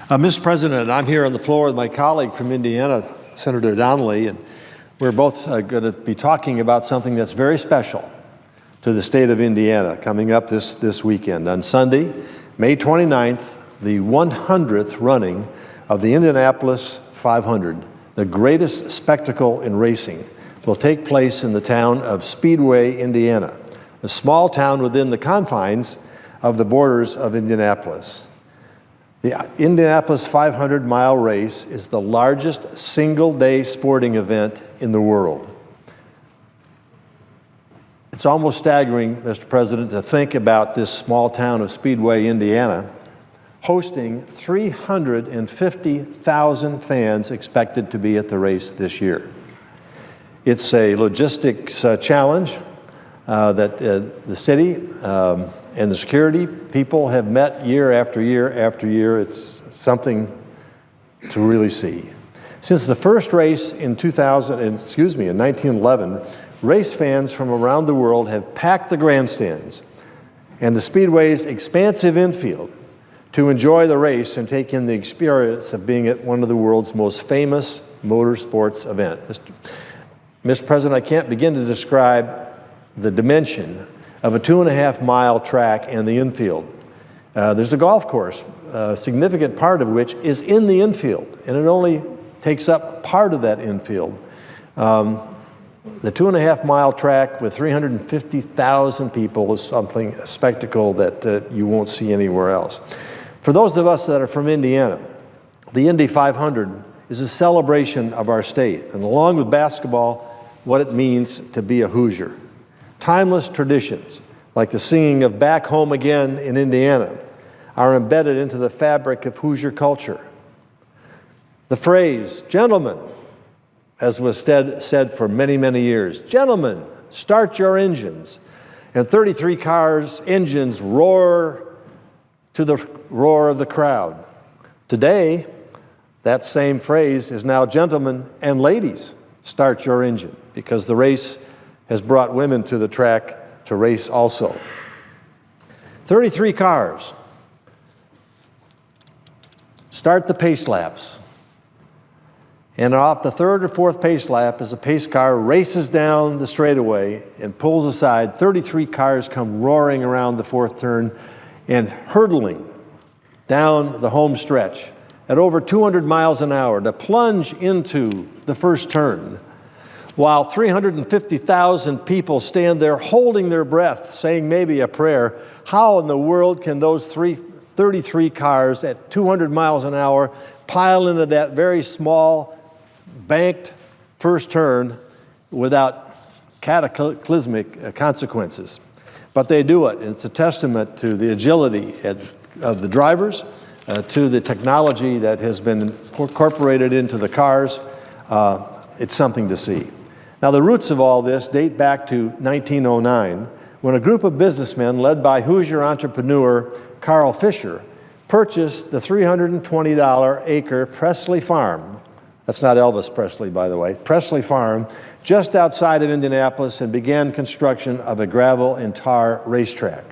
Mr. President, I'm here on the floor with my colleague from Indiana, Senator Donnelly, and we're both going to be talking about something that's very special to the state of Indiana coming up this weekend. On Sunday, May 29th, the 100th running of the Indianapolis 500, the greatest spectacle in racing, will take place in the town of Speedway, Indiana, a small town within the confines of the borders of Indianapolis. The Indianapolis 500-mile race is the largest single-day sporting event in the world. It's almost staggering, Mr. President, to think about this small town of Speedway, Indiana, hosting 350,000 fans expected to be at the race this year. It's a logistics challenge that the city and the security people have met year after year after year. It's something to really see. Since the first race in 1911, race fans from around the world have packed the grandstands and the Speedway's expansive infield to enjoy the race and take in the experience of being at one of the world's most famous motorsports events. Mr. President, I can't begin to describe the dimension of a 2.5-mile track and the infield. There's a golf course, a significant part of which is in the infield, and it only takes up part of that infield. The 2.5-mile track with 350,000 people is something, a spectacle that you won't see anywhere else. For those of us that are from Indiana, the Indy 500 is a celebration of our state, and along with basketball, what it means to be a Hoosier. Timeless traditions, like the singing of Back Home Again in Indiana, are embedded into the fabric of Hoosier culture. The phrase, gentlemen, as was said for many, many years, gentlemen, start your engines. And 33 cars' engines roar to the roar of the crowd. Today, that same phrase is now gentlemen and ladies, start your engine, because the race has brought women to the track to race also. 33 cars start the pace laps. And off the third or fourth pace lap, as a pace car races down the straightaway and pulls aside, 33 cars come roaring around the fourth turn and hurtling down the home stretch at over 200 miles an hour to plunge into the first turn, while 350,000 people stand there holding their breath, saying maybe a prayer. How in the world can those 33 cars at 200 miles an hour pile into that very small, banked first turn without cataclysmic consequences? But they do it, and it's a testament to the agility of the drivers, to the technology that has been incorporated into the cars. It's something to see. Now, the roots of all this date back to 1909, when a group of businessmen led by Hoosier entrepreneur Carl Fisher purchased the $320-acre Presley Farm. That's not Elvis Presley, by the way. Presley Farm, just outside of Indianapolis, and began construction of a gravel and tar racetrack.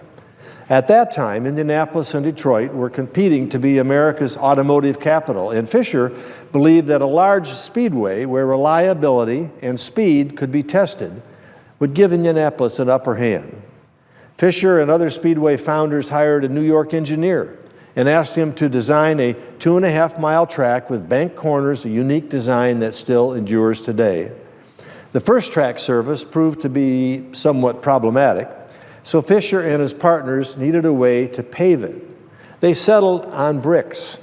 At that time, Indianapolis and Detroit were competing to be America's automotive capital, and Fisher believed that a large speedway where reliability and speed could be tested would give Indianapolis an upper hand. Fisher and other speedway founders hired a New York engineer and asked him to design a 2.5-mile track with bank corners, a unique design that still endures today. The first track service proved to be somewhat problematic, so Fisher and his partners needed a way to pave it. They settled on bricks,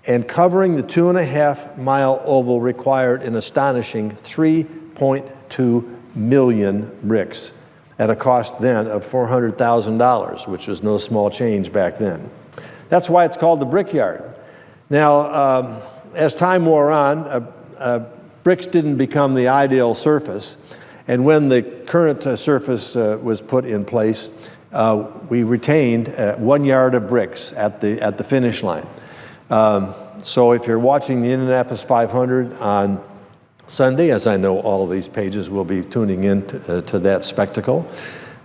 and covering the 2.5-mile oval required an astonishing 3.2 million bricks at a cost then of $400,000, which was no small change back then. That's why it's called the Brickyard. Now, as time wore on, bricks didn't become the ideal surface. And when the current surface was put in place, we retained 1 yard of bricks at the finish line. So if you're watching the Indianapolis 500 on Sunday, as I know all of these pages will be tuning in to that spectacle,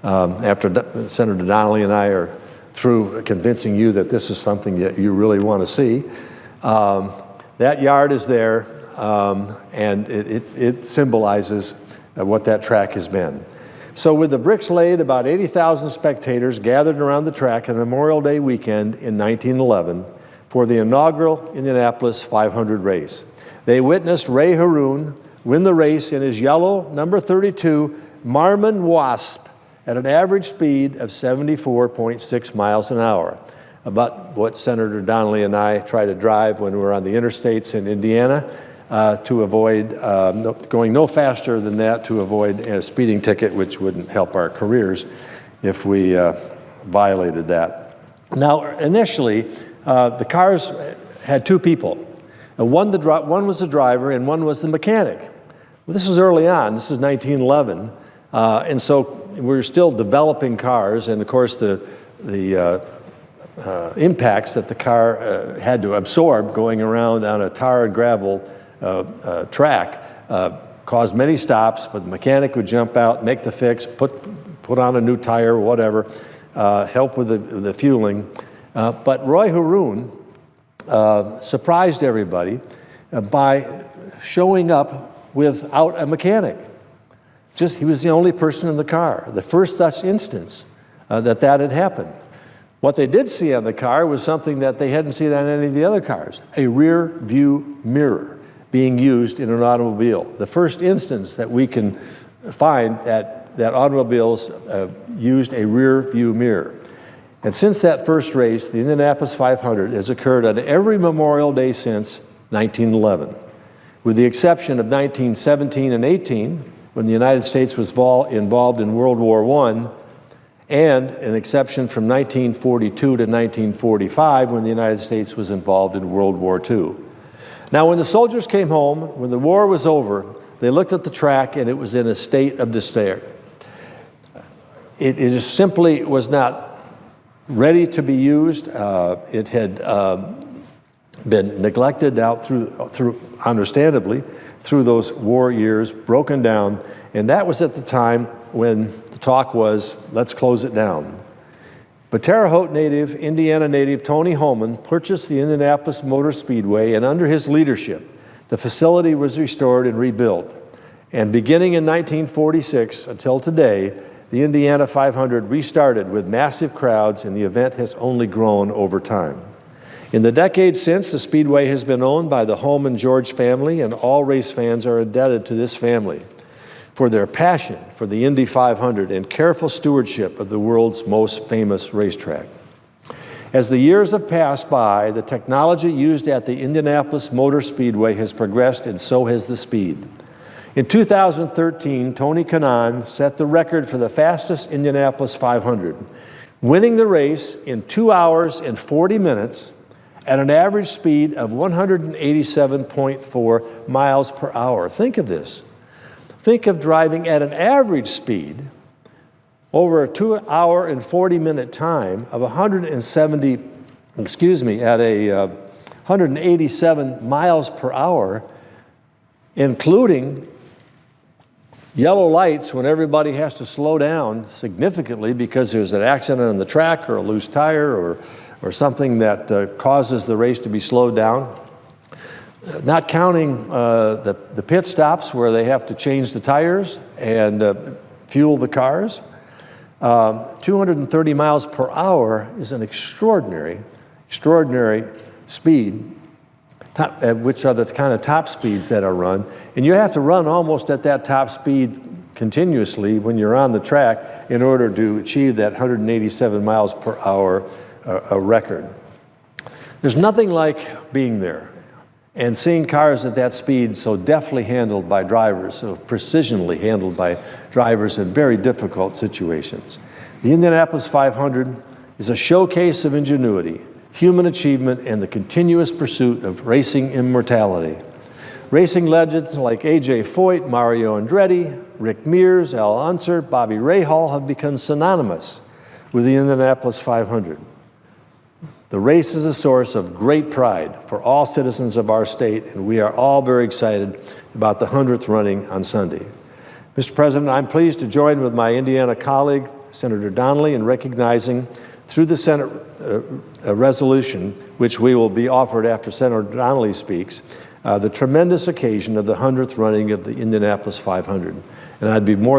after Senator Donnelly and I are through convincing you that this is something that you really want to see, That yard is there, and it symbolizes what that track has been. So with the bricks laid, about 80,000 spectators gathered around the track on Memorial Day weekend in 1911 for the inaugural Indianapolis 500 race. They witnessed Ray Haroun win the race in his yellow number 32 Marmon Wasp at an average speed of 74.6 miles an hour, about what Senator Donnelly and I try to drive when we're on the interstates in Indiana, to avoid going no faster than that, to avoid a speeding ticket, which wouldn't help our careers if we violated that. Now, initially, the cars had two people. One was the driver and one was the mechanic. Well, this was early on. This is 1911. And so we were still developing cars, and of course the impacts that the car had to absorb going around on a tar and gravel track caused many stops, but the mechanic would jump out, make the fix, put on a new tire or whatever, help with the fueling. But Roy Haroun surprised everybody by showing up without a mechanic. He was the only person in the car, the first such instance that had happened. What they did see on the car was something that they hadn't seen on any of the other cars, a rear view mirror being used in an automobile. The first instance that we can find that automobiles used a rear view mirror. And since that first race, the Indianapolis 500 has occurred on every Memorial Day since 1911, with the exception of 1917 and 18, when the United States was involved in World War I, and an exception from 1942 to 1945, when the United States was involved in World War II. Now, when the soldiers came home, when the war was over, they looked at the track and it was in a state of despair. It just simply was not ready to be used. It had been neglected out through understandably, through those war years, broken down, and that was at the time when the talk was, let's close it down. But Terre Haute native, Indiana native Tony Holman purchased the Indianapolis Motor Speedway, and under his leadership, the facility was restored and rebuilt. And beginning in 1946 until today, the Indiana 500 restarted with massive crowds, and the event has only grown over time. In the decades since, the Speedway has been owned by the Holman George family, and all race fans are indebted to this family for their passion for the Indy 500 and careful stewardship of the world's most famous racetrack. As the years have passed by, the technology used at the Indianapolis Motor Speedway has progressed, and so has the speed. In 2013, Tony Kanaan set the record for the fastest Indianapolis 500, winning the race in 2 hours and 40 minutes at an average speed of 187.4 miles per hour. Think of this. Think of driving at an average speed over a 2 hour and 40 minute time of 187 miles per hour, including yellow lights when everybody has to slow down significantly because there's an accident on the track or a loose tire or something that causes the race to be slowed down. Not counting the pit stops where they have to change the tires and fuel the cars. 230 miles per hour is an extraordinary speed, which are the kind of top speeds that are run. And you have to run almost at that top speed continuously when you're on the track in order to achieve that 187 miles per hour record. There's nothing like being there and seeing cars at that speed so deftly handled by drivers, so precisionally handled by drivers in very difficult situations. The Indianapolis 500 is a showcase of ingenuity, human achievement, and the continuous pursuit of racing immortality. Racing legends like A.J. Foyt, Mario Andretti, Rick Mears, Al Unser, Bobby Rahal have become synonymous with the Indianapolis 500. The race is a source of great pride for all citizens of our state, and we are all very excited about the 100th running on Sunday. Mr. President, I'm pleased to join with my Indiana colleague, Senator Donnelly, in recognizing, through the Senate resolution, which we will be offered after Senator Donnelly speaks, the tremendous occasion of the 100th running of the Indianapolis 500. And I'd be more than